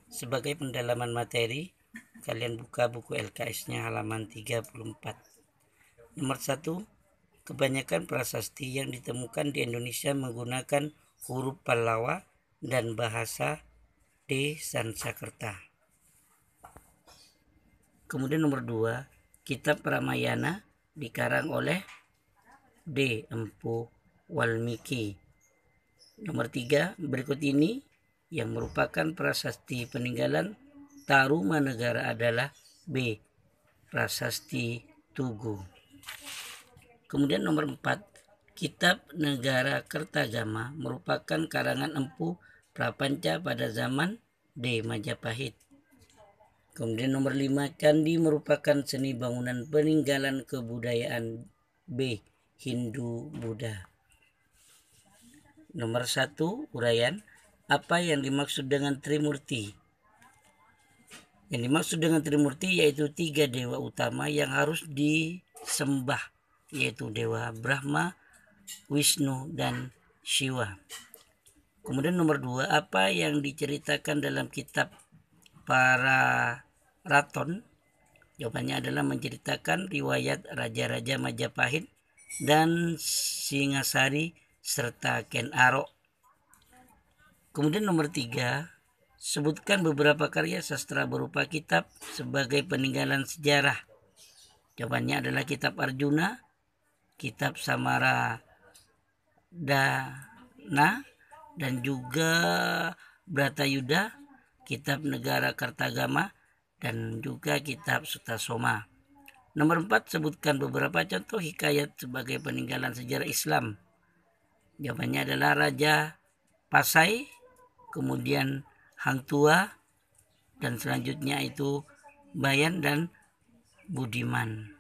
Sebagai pendalaman materi, kalian buka buku LKS-nya halaman 34. Nomor 1, kebanyakan prasasti yang ditemukan di Indonesia menggunakan huruf Pallawa dan bahasa D. Sanskerta. Kemudian nomor 2, kitab Ramayana dikarang oleh D. Empu Walmiki. Nomor 3, berikut ini yang merupakan prasasti peninggalan Tarumanegara adalah B. Prasasti Tugu. Kemudian nomor 4, kitab Negara Kertagama merupakan karangan Empu Prapanca pada zaman D. Majapahit. Kemudian nomor 5, candi merupakan seni bangunan peninggalan kebudayaan B. Hindu Buddha. Nomor 1, uraian. Apa yang dimaksud dengan Trimurti? Yang dimaksud dengan Trimurti yaitu 3 dewa utama yang harus disembah, yaitu Dewa Brahma, Wisnu, dan Shiva. Kemudian nomor 2, apa yang diceritakan dalam kitab Para Raton? Jawabannya adalah menceritakan riwayat Raja-Raja Majapahit dan Singasari serta Ken Arok. Kemudian nomor 3, sebutkan beberapa karya sastra berupa kitab sebagai peninggalan sejarah. Jawabannya adalah kitab Arjuna, kitab Samaradana, dan juga Bratayuda, kitab Negara Kertagama, dan juga kitab Sutasoma. Nomor 4, sebutkan beberapa contoh hikayat sebagai peninggalan sejarah Islam. Jawabannya adalah Raja Pasai, kemudian Hang Tua, dan selanjutnya itu Bayan dan Budiman.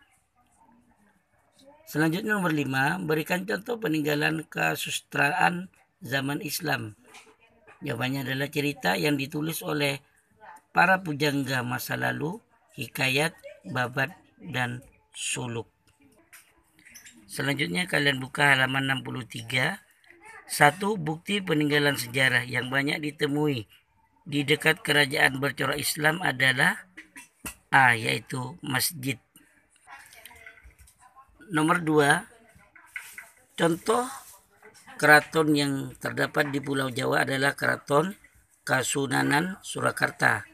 Selanjutnya nomor 5, berikan contoh peninggalan kesusastraan zaman Islam. Jawabannya adalah cerita yang ditulis oleh para pujangga masa lalu, hikayat, babat, dan suluk. Selanjutnya kalian buka halaman 63. 1. Bukti peninggalan sejarah yang banyak ditemui di dekat kerajaan bercorak Islam adalah A. Yaitu masjid. Nomor 2, contoh keraton yang terdapat di Pulau Jawa adalah Keraton Kasunanan Surakarta.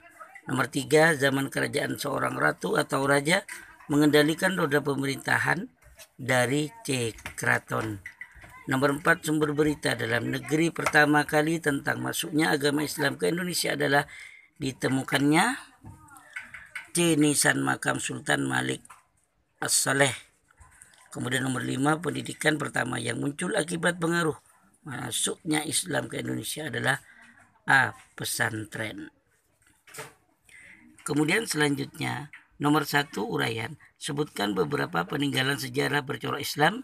Nomor 3, zaman kerajaan seorang ratu atau raja mengendalikan roda pemerintahan dari C. Keraton. Nomor 4, sumber berita dalam negeri pertama kali tentang masuknya agama Islam ke Indonesia adalah ditemukannya C. Nisan makam Sultan Malik As-Saleh. Kemudian nomor 5, pendidikan pertama yang muncul akibat pengaruh masuknya Islam ke Indonesia adalah A. Pesantren. Kemudian selanjutnya nomor 1, uraian. Sebutkan beberapa peninggalan sejarah bercorak Islam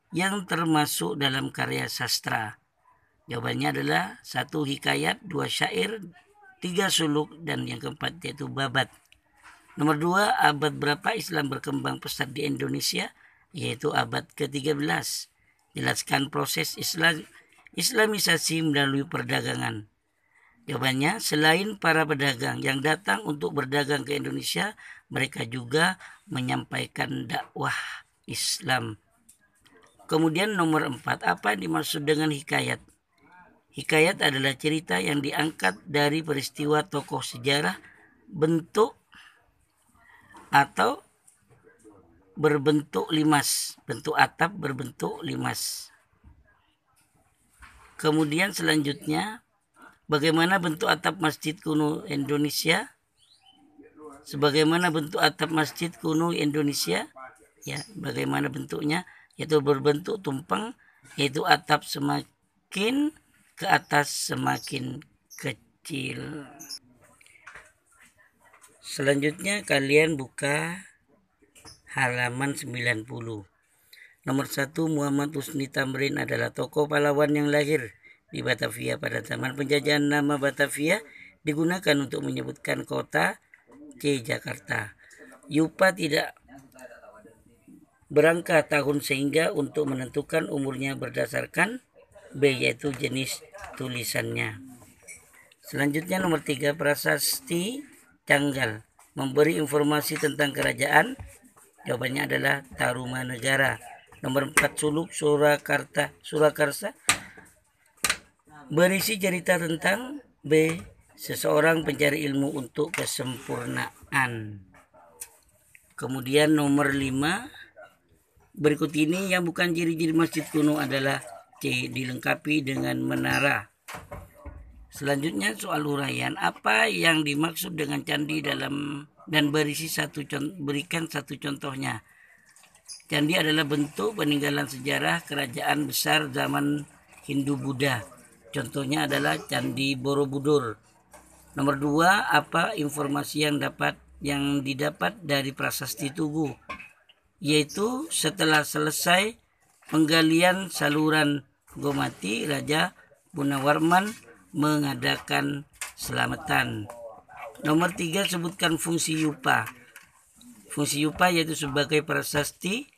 yang termasuk dalam karya sastra. Jawabannya adalah 1, hikayat, 2, syair, 3, suluk, dan yang keempat yaitu babat. Nomor 2, abad berapa Islam berkembang pesat di Indonesia? Yaitu abad ke-13. Jelaskan proses Islamisasi melalui perdagangan. Jawabannya, selain para pedagang yang datang untuk berdagang ke Indonesia, mereka juga menyampaikan dakwah Islam. Kemudian nomor 4, apa yang dimaksud dengan hikayat? Hikayat adalah cerita yang diangkat dari peristiwa tokoh sejarah, bentuk atau berbentuk limas, bentuk atap berbentuk limas. Kemudian selanjutnya, bagaimana bentuk atap masjid kuno Indonesia? Sebagaimana bentuk atap masjid kuno Indonesia, ya, bagaimana bentuknya? Yaitu berbentuk tumpeng, yaitu atap semakin ke atas semakin kecil. Selanjutnya kalian buka halaman 90. Nomor 1, Muhammad Husni Tamrin adalah tokoh pahlawan yang lahir di Batavia pada zaman penjajahan. Nama Batavia digunakan untuk menyebutkan kota C. Jakarta. Yupa tidak berangka tahun sehingga untuk menentukan umurnya berdasarkan B, yaitu jenis tulisannya. Selanjutnya nomor 3, prasasti Canggal. Memberi informasi tentang kerajaan. Jawabannya adalah Tarumanegara. Nomor 4, suluk Surakarsa. Berisi cerita tentang B. Seseorang pencari ilmu untuk kesempurnaan. Kemudian nomor 5, berikut ini yang bukan ciri-ciri masjid kuno adalah C. Dilengkapi dengan menara. Selanjutnya soal uraian, apa yang dimaksud dengan candi dalam dan berikan satu contohnya. Candi adalah bentuk peninggalan sejarah kerajaan besar zaman Hindu-Buddha. Contohnya adalah Candi Borobudur. Nomor 2, apa informasi yang didapat dari prasasti Tugu? Yaitu setelah selesai penggalian saluran Gomati, Raja Gunawarman mengadakan selamatan. Nomor 3, sebutkan fungsi yupa. Fungsi yupa yaitu sebagai prasasti,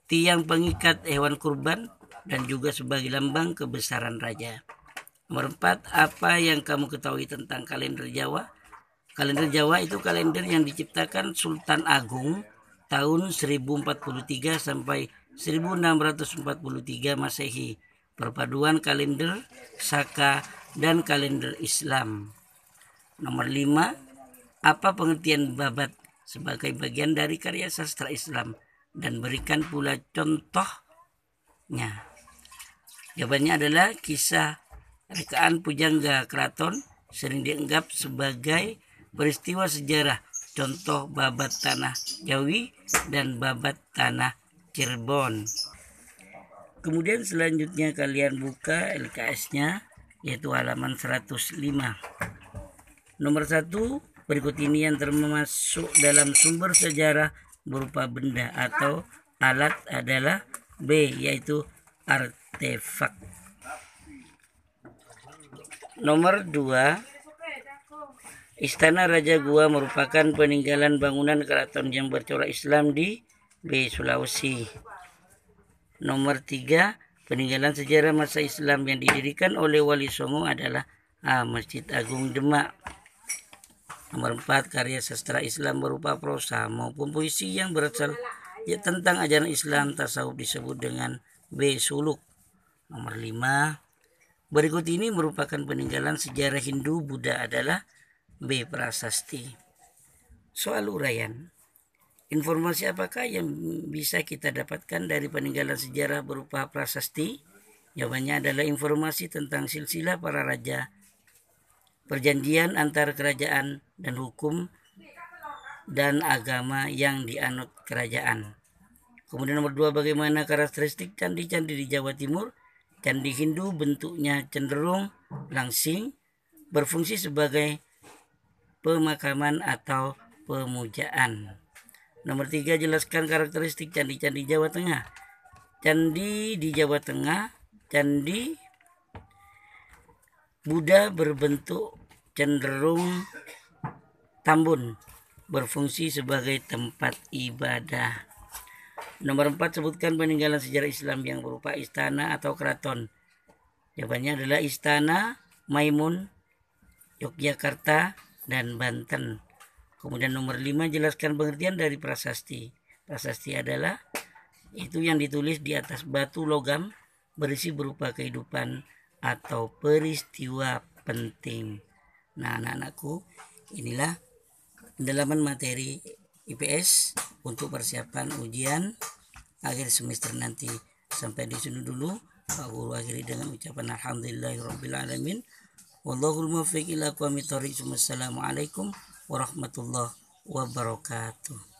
tiang pengikat hewan kurban, dan juga sebagai lambang kebesaran raja. Nomor 4, apa yang kamu ketahui tentang kalender Jawa? Kalender Jawa itu kalender yang diciptakan Sultan Agung tahun 1043 sampai 1643 Masehi. Perpaduan kalender Saka dan kalender Islam. Nomor 5, apa pengertian babat sebagai bagian dari karya sastra Islam, dan berikan pula contohnya. Jawabannya adalah kisah rekaan pujangga keraton sering dianggap sebagai peristiwa sejarah. Contoh babat tanah Jawi dan babat tanah Cirebon. Kemudian selanjutnya kalian buka LKS-nya, yaitu halaman 105. Nomor 1, berikut ini yang termasuk dalam sumber sejarah berupa benda atau alat adalah B, yaitu artefak. Nomor 2, Istana Raja Gua merupakan peninggalan bangunan keraton yang bercorak Islam di B, Sulawesi. Nomor 3, peninggalan sejarah masa Islam yang didirikan oleh Wali Songo adalah A, Masjid Agung Demak. Nomor 4, karya sastra Islam berupa prosa maupun puisi yang berasal tentang ajaran Islam tasawuf disebut dengan B, suluk. Nomor 5, berikut ini merupakan peninggalan sejarah Hindu-Buddha adalah B, prasasti. Soal uraian, informasi apakah yang bisa kita dapatkan dari peninggalan sejarah berupa prasasti? Jawabannya adalah informasi tentang silsilah para raja, perjanjian antar kerajaan, dan hukum dan agama yang dianut kerajaan. Kemudian nomor 2, bagaimana karakteristik candi-candi di Jawa Timur? Candi Hindu bentuknya cenderung langsing, berfungsi sebagai pemakaman atau pemujaan. Nomor 3, jelaskan karakteristik candi-candi Jawa Tengah. Candi di Jawa Tengah, candi Buddha berbentuk cenderung tambun, berfungsi sebagai tempat ibadah. Nomor 4, sebutkan peninggalan sejarah Islam yang berupa istana atau keraton. Jawabannya adalah Istana Maimun, Yogyakarta, dan Banten. Kemudian nomor 5, jelaskan pengertian dari prasasti. Prasasti adalah itu yang ditulis di atas batu logam, berisi berupa kehidupan atau peristiwa penting. Nah, anak-anakku, inilah pendalaman materi IPS untuk persiapan ujian akhir semester nanti. Sampai di sini dulu. Pak Guru akhiri dengan ucapan alhamdulillahirrabbilalamin. Wallahul muwaffiq ila aqwamit thoriq. Wassalamualaikum warahmatullahi wabarakatuh.